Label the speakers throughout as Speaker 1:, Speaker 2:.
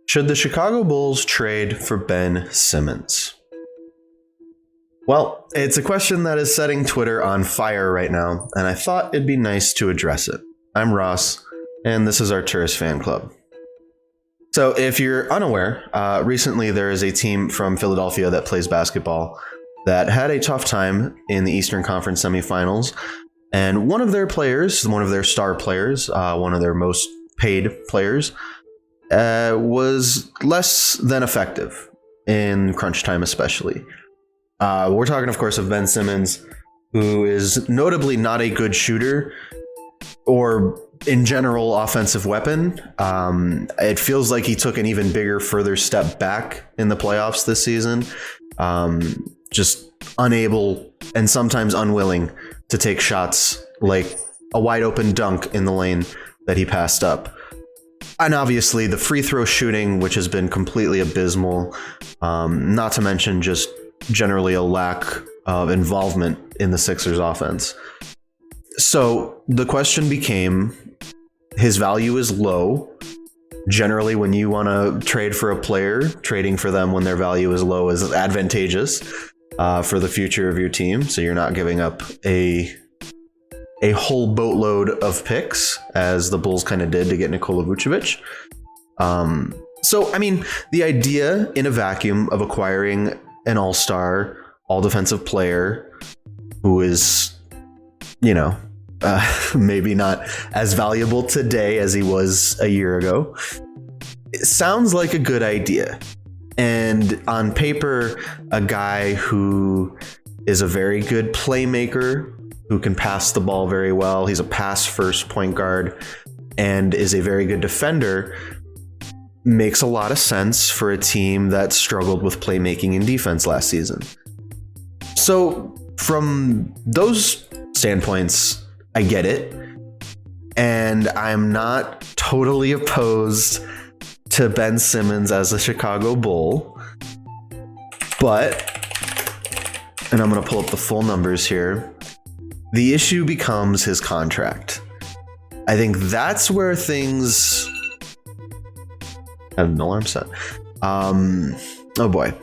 Speaker 1: Should the Chicago Bulls trade for Ben Simmons? Well, it's a question that is setting Twitter on fire right now, and I thought it'd be nice to address it. I'm Ross, and this is our Tourist Fan Club. So if you're unaware, recently there is a team from Philadelphia that plays basketball that had a tough time in the Eastern Conference semifinals, and one of their players, one of their star players, one of their most paid players, was less than effective in crunch time especially. We're talking, of course, of Ben Simmons, who is notably not a good shooter or in general offensive weapon. It feels like he took an even bigger, further step back in the playoffs this season. Just unable and sometimes unwilling to take shots like a wide open dunk in the lane that he passed up. And obviously the free throw shooting, which has been completely abysmal, not to mention just generally a lack of involvement in the Sixers offense. So the question became, his value is low. Generally, when you want to trade for a player, trading for them when their value is low is advantageous for the future of your team. So you're not giving up a whole boatload of picks, as the Bulls kind of did to get Nikola Vucevic. So, I mean, the idea in a vacuum of acquiring an all-star, all-defensive player who is, maybe not as valuable today as he was a year ago, it sounds like a good idea. And on paper, a guy who is a very good playmaker, who can pass the ball very well. He's a pass-first point guard and is a very good defender. Makes a lot of sense for a team that struggled with playmaking and defense last season. So from those standpoints, I get it. And I'm not totally opposed to Ben Simmons as a Chicago Bull. But, and I'm going to pull up the full numbers here, the issue becomes his contract. I think that's where things... I have an alarm set. Oh boy.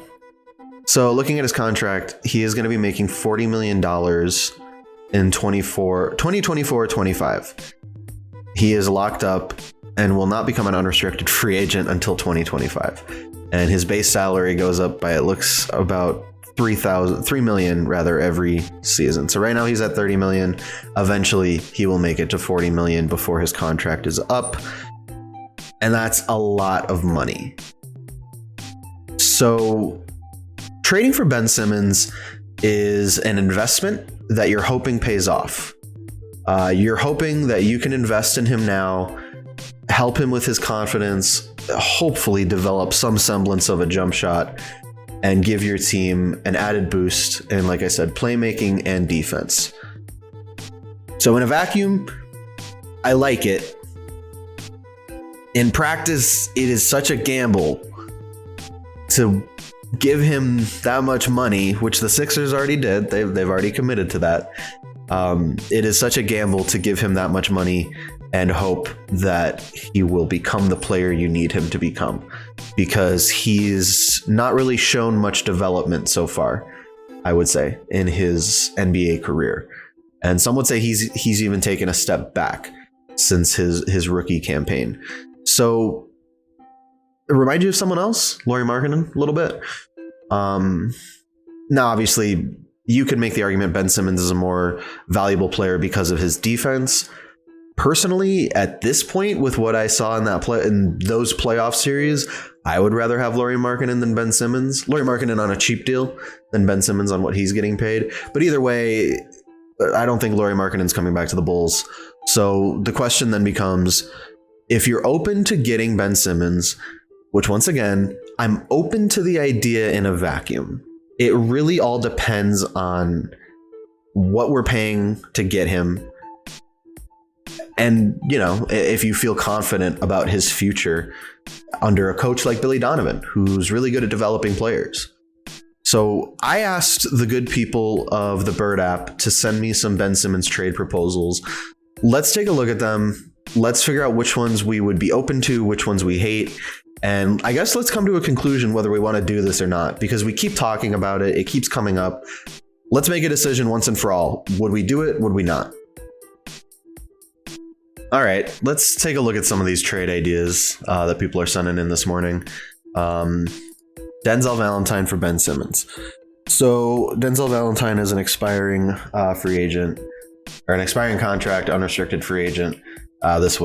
Speaker 1: So looking at his contract, he is going to be making $40 million in 2024-25. He is locked up and will not become an unrestricted free agent until 2025. And his base salary goes up by, it looks, about $3 million every season. So right now he's at $30 million. Eventually he will make it to $40 million before his contract is up. And that's a lot of money. So trading for Ben Simmons is an investment that you're hoping pays off. You're hoping that you can invest in him now, help him with his confidence, hopefully develop some semblance of a jump shot, and give your team an added boost in, like I said, playmaking and defense. So in a vacuum, I like it. In practice, it is such a gamble to give him that much money, which the Sixers already did. They've already committed to that. It is such a gamble to give him that much money and hope that he will become the player you need him to become, because he's not really shown much development so far, I would say, in his NBA career. And some would say he's even taken a step back since his rookie campaign. So it reminds you of someone else, Lauri Markkanen, a little bit. Now, obviously, you can make the argument Ben Simmons is a more valuable player because of his defense. Personally, at this point, with what I saw in those playoff series, I would rather have Lauri Markkanen than Ben Simmons. Lauri Markkanen on a cheap deal than Ben Simmons on what he's getting paid. But either way, I don't think Lauri Markkanen's coming back to the Bulls. So the question then becomes, if you're open to getting Ben Simmons, which once again, I'm open to the idea in a vacuum. It really all depends on what we're paying to get him. And, if you feel confident about his future under a coach like Billy Donovan, who's really good at developing players. So I asked the good people of the Bird app to send me some Ben Simmons trade proposals. Let's take a look at them. Let's figure out which ones we would be open to, which ones we hate. And I guess let's come to a conclusion whether we want to do this or not, because we keep talking about it. It keeps coming up. Let's make a decision once and for all. Would we do it? Would we not? All right, let's take a look at some of these trade ideas that people are sending in this morning. Denzel Valentine for Ben Simmons. So Denzel Valentine is an expiring free agent, or an expiring contract, unrestricted free agent. This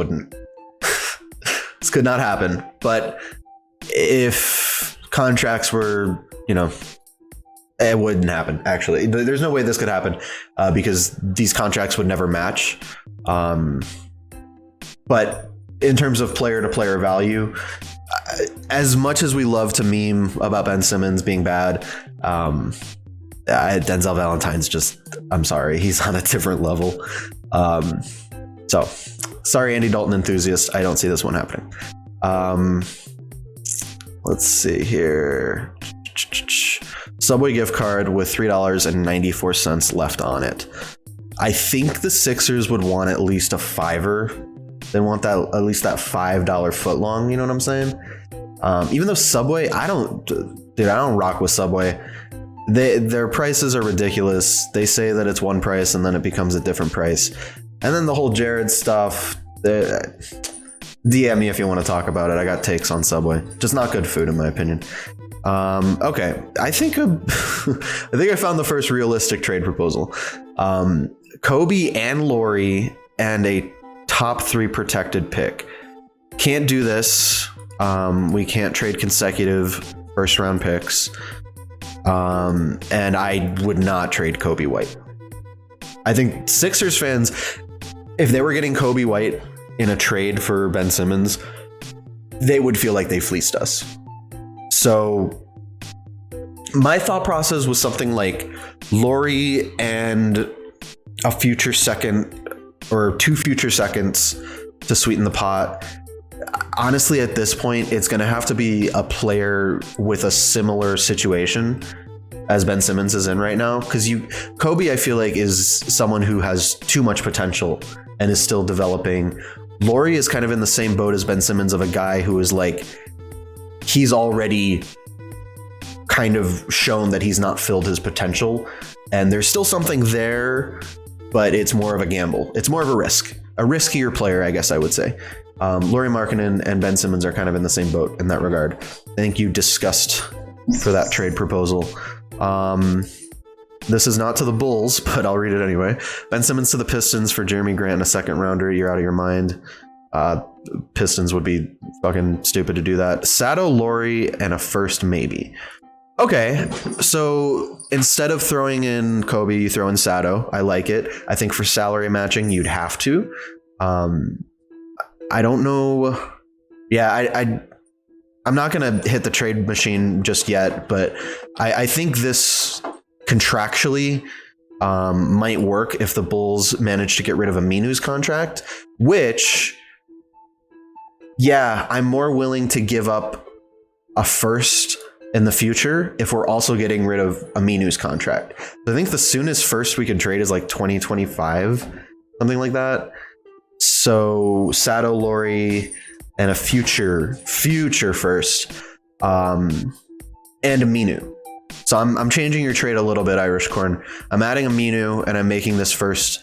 Speaker 1: could not happen. But if contracts were, it wouldn't happen, actually. There's no way this could happen because these contracts would never match. But in terms of player to player value, as much as we love to meme about Ben Simmons being bad, Denzel Valentine's just, I'm sorry, he's on a different level. So sorry, Andy Dalton enthusiasts, I don't see this one happening. Let's see here. Subway gift card with $3.94 left on it. I think the Sixers would want at least a $5. They want that, at least that $5 footlong. You know what I'm saying? Even though Subway, I don't rock with Subway. Their prices are ridiculous. They say that it's one price and then it becomes a different price. And then the whole Jared stuff. DM me if you want to talk about it. I got takes on Subway. Just not good food in my opinion. Okay, I think I found the first realistic trade proposal. Kobe and Laurie and a top 3 protected pick. Can't do this. We can't trade consecutive first round picks. And I would not trade Kobe White. I think Sixers fans, if they were getting Kobe White in a trade for Ben Simmons, they would feel like they fleeced us. So my thought process was something like Laurie and a future second or 2 future seconds to sweeten the pot. Honestly, at this point, it's going to have to be a player with a similar situation as Ben Simmons is in right now. Because Kobe, I feel like, is someone who has too much potential and is still developing. Laurie is kind of in the same boat as Ben Simmons, of a guy who is like, he's already kind of shown that he's not filled his potential. And there's still something there, but it's more of a gamble. It's more of a risk. A riskier player, I guess I would say. Lauri Markkanen and Ben Simmons are kind of in the same boat in that regard. Thank you, Disgust, for that trade proposal. This is not to the Bulls, but I'll read it anyway. Ben Simmons to the Pistons for Jeremy Grant and a second rounder. You're out of your mind. Pistons would be fucking stupid to do that. Sato, Laurie, and a first maybe. Okay, so instead of throwing in Kobe, you throw in Sato. I like it. I think for salary matching, you'd have to. I don't know. Yeah, I'm not going to hit the trade machine just yet, but I think this contractually might work if the Bulls manage to get rid of Aminu's contract, which, yeah, I'm more willing to give up a first in the future if we're also getting rid of Aminu's contract. I think the soonest first we could trade is like 2025, something like that. So Sato, Laurie, and a future first, and Aminu. So I'm changing your trade a little bit, Irish Corn. I'm adding Aminu and I'm making this first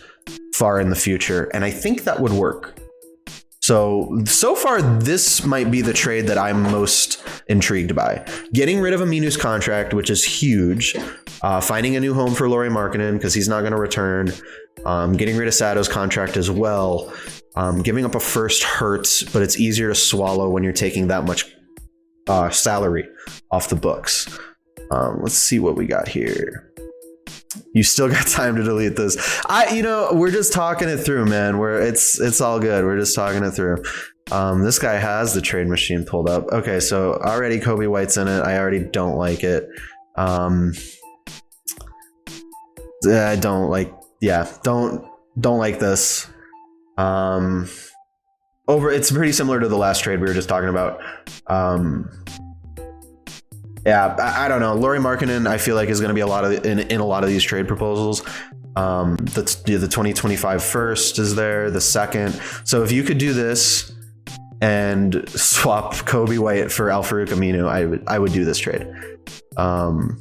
Speaker 1: far in the future, and I think that would work. So far, this might be the trade that I'm most intrigued by. Getting rid of Aminu's contract, which is huge. Finding a new home for Lauri Markkanen because he's not going to return. Getting rid of Sato's contract as well. Giving up a first hurts, but it's easier to swallow when you're taking that much salary off the books. Let's see what we got here. You still got time to delete this. We're just talking it through, man. It's all good. We're just talking it through. This guy has the trade machine pulled up. Okay, so already Kobe White's in it. I already don't like it. I don't like. Yeah, don't like this. It's pretty similar to the last trade we were just talking about. Yeah, I don't know. Lauri Markkanen, I feel like, is going to be in a lot of these trade proposals. The 2025 first is there, the second. So if you could do this and swap Kobe White for Al-Farouq Aminu, I would do this trade. And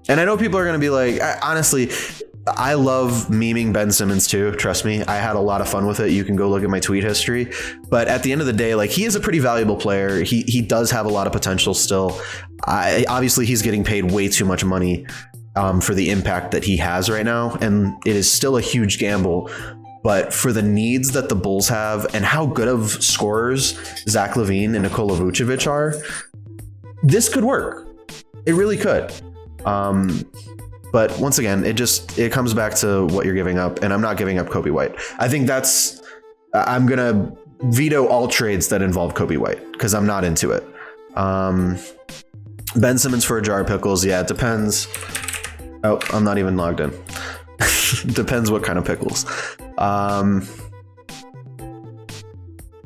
Speaker 1: I know people are going to be like, honestly, I love memeing Ben Simmons too. Trust me, I had a lot of fun with it. You can go look at my tweet history. But at the end of the day, like, he is a pretty valuable player. He does have a lot of potential still. Obviously, he's getting paid way too much money for the impact that he has right now. And it is still a huge gamble. But for the needs that the Bulls have and how good of scorers Zach LaVine and Nikola Vucevic are, this could work. It really could. But once again, it comes back to what you're giving up, and I'm not giving up Kobe White. I think I'm going to veto all trades that involve Kobe White because I'm not into it. Ben Simmons for a jar of pickles. Yeah, it depends. Oh, I'm not even logged in. Depends what kind of pickles. I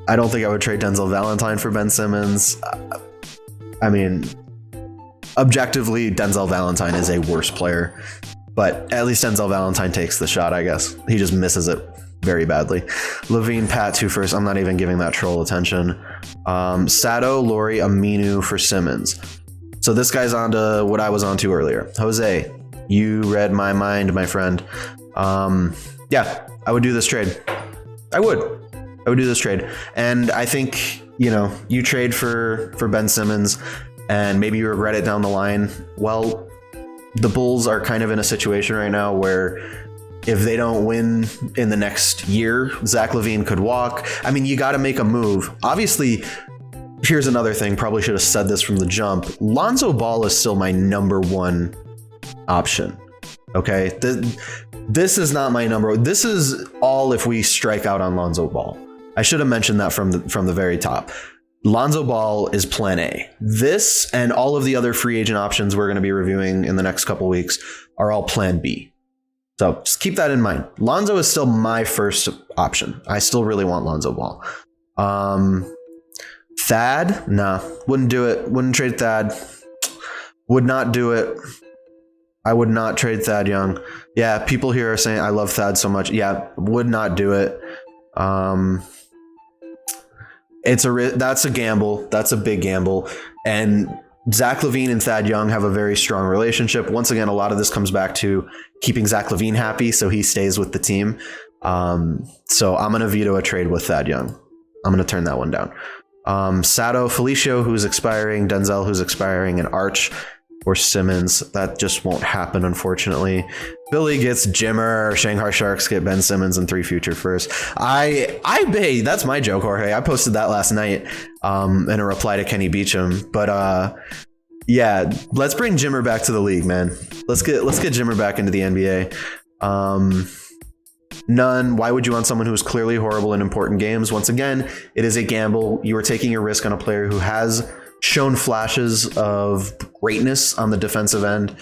Speaker 1: don't think I would trade Denzel Valentine for Ben Simmons. I mean, objectively, Denzel Valentine is a worse player, but at least Denzel Valentine takes the shot, I guess. He just misses it very badly. LaVine, Pat, 2 first. I'm not even giving that troll attention. Sato, Laurie, Aminu for Simmons. So this guy's on to what I was on to earlier. Jose, you read my mind, my friend. Yeah, I would do this trade. I would do this trade. And I think, you trade for Ben Simmons and maybe you regret it down the line. Well, the Bulls are kind of in a situation right now where if they don't win in the next year, Zach LaVine could walk. I mean, you got to make a move. Obviously, here's another thing. Probably should have said this from the jump. Lonzo Ball is still my number 1 option. Okay. This is not my number. This is all if we strike out on Lonzo Ball. I should have mentioned that from the very top. Lonzo Ball is plan A. This and all of the other free agent options we're going to be reviewing in the next couple weeks are all plan B. So just keep that in mind. Lonzo is still my first option. I still really want Lonzo Ball. Thad? Nah, wouldn't do it. Wouldn't trade Thad. Would not do it. I would not trade Thad Young. Yeah, people here are saying I love Thad so much. Yeah, would not do it. That's a gamble. That's a big gamble. And Zach LaVine and Thad Young have a very strong relationship. Once again, a lot of this comes back to keeping Zach LaVine happy so he stays with the team. So I'm going to veto a trade with Thad Young. I'm going to turn that one down. Sato, Felicio, who's expiring, Denzel, who's expiring, and Arch or Simmons. That just won't happen, unfortunately. Billy gets Jimmer. Shanghai Sharks get Ben Simmons and 3 future firsts. Hey, that's my joke, Jorge. I posted that last night in a reply to Kenny Beecham. But yeah, let's bring Jimmer back to the league, man. Let's get Jimmer back into the NBA. None. Why would you want someone who's clearly horrible in important games? Once again, it is a gamble. You are taking a risk on a player who has shown flashes of greatness on the defensive end,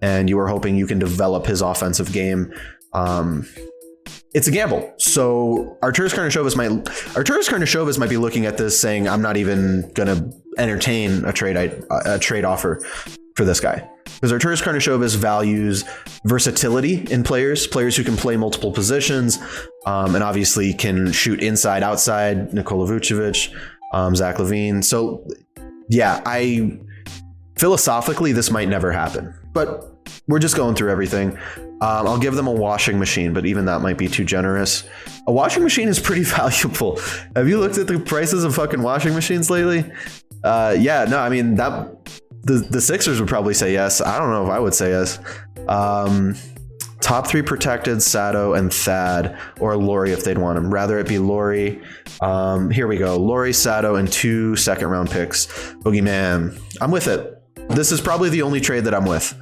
Speaker 1: and you are hoping you can develop his offensive game. It's a gamble. So Arturas Karnisovas might be looking at this saying, I'm not even going to entertain a trade offer for this guy. Because Arturas Karnisovas values versatility in players who can play multiple positions, and obviously can shoot inside, outside, Nikola Vucevic, Zach LaVine. So yeah, philosophically, this might never happen, but we're just going through everything. I'll give them a washing machine, but even that might be too generous. A washing machine is pretty valuable. Have you looked at the prices of fucking washing machines lately? Yeah, no, I mean, the Sixers would probably say yes. I don't know if I would say yes. Top 3 protected, Sato and Thad, or Laurie if they'd want him. Rather it be Laurie. Here we go. Laurie, Sato, and 2 second-round picks. Boogeyman. I'm with it. This is probably the only trade that I'm with.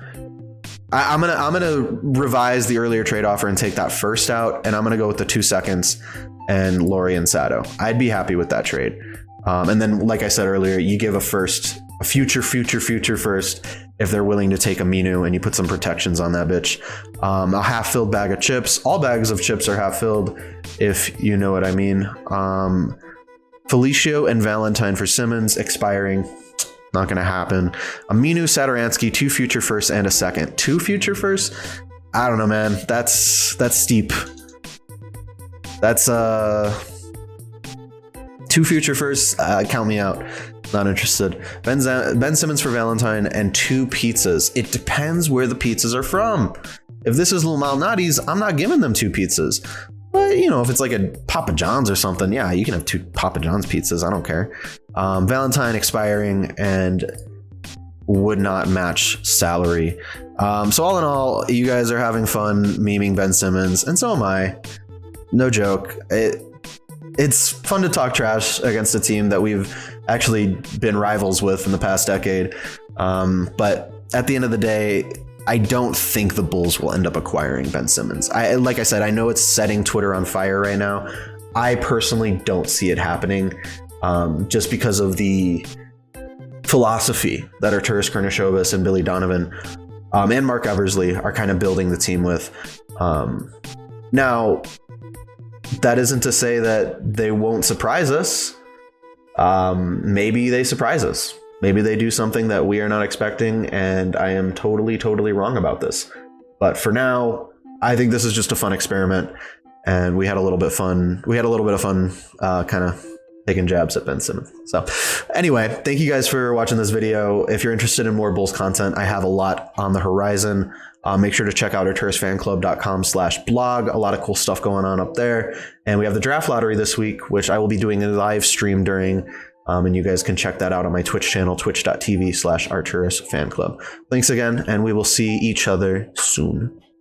Speaker 1: I'm gonna revise the earlier trade offer and take that first out, and I'm gonna go with the 2 seconds and Laurie and Sato. I'd be happy with that trade. And then, like I said earlier, you give a future first if they're willing to take Aminu, and you put some protections on that bitch. A half-filled bag of chips. All bags of chips are half-filled, if you know what I mean. Felicio and Valentine for Simmons, expiring. Not going to happen. Aminu, Satoransky, 2 future firsts and a second. 2 future firsts? I don't know, man. That's steep. That's 2 2 future firsts, count me out. Not interested. Ben Simmons for Valentine and 2 pizzas. It depends where the pizzas are from. If this is Lil Malnati's, I'm not giving them 2 pizzas. But, you know, if it's like a Papa John's or something, yeah, you can have 2 Papa John's pizzas. I don't care. Valentine expiring and would not match salary. So all in all, you guys are having fun memeing Ben Simmons, and so am I. No joke. It's fun to talk trash against a team that we've actually been rivals with in the past decade. But at the end of the day, I don't think the Bulls will end up acquiring Ben Simmons. Like I said, I know it's setting Twitter on fire right now. I personally don't see it happening, just because of the philosophy that Arturas Karnisovas and Billy Donovan and Mark Eversley are kind of building the team with. Now, that isn't to say that they won't surprise us. Maybe they surprise us. Maybe they do something that we are not expecting, and I am totally wrong about this. But for now, I think this is just a fun experiment, and we had a little bit of fun kind of taking jabs at Ben Simmons. So anyway, thank you guys for watching this video. If you're interested in more Bulls content, I have a lot on the horizon. Make sure to check out arturasfanclub.com/blog. A lot of cool stuff going on up there. And we have the draft lottery this week, which I will be doing a live stream during. And you guys can check that out on my Twitch channel, twitch.tv/arturasfanclub. Thanks again, and we will see each other soon.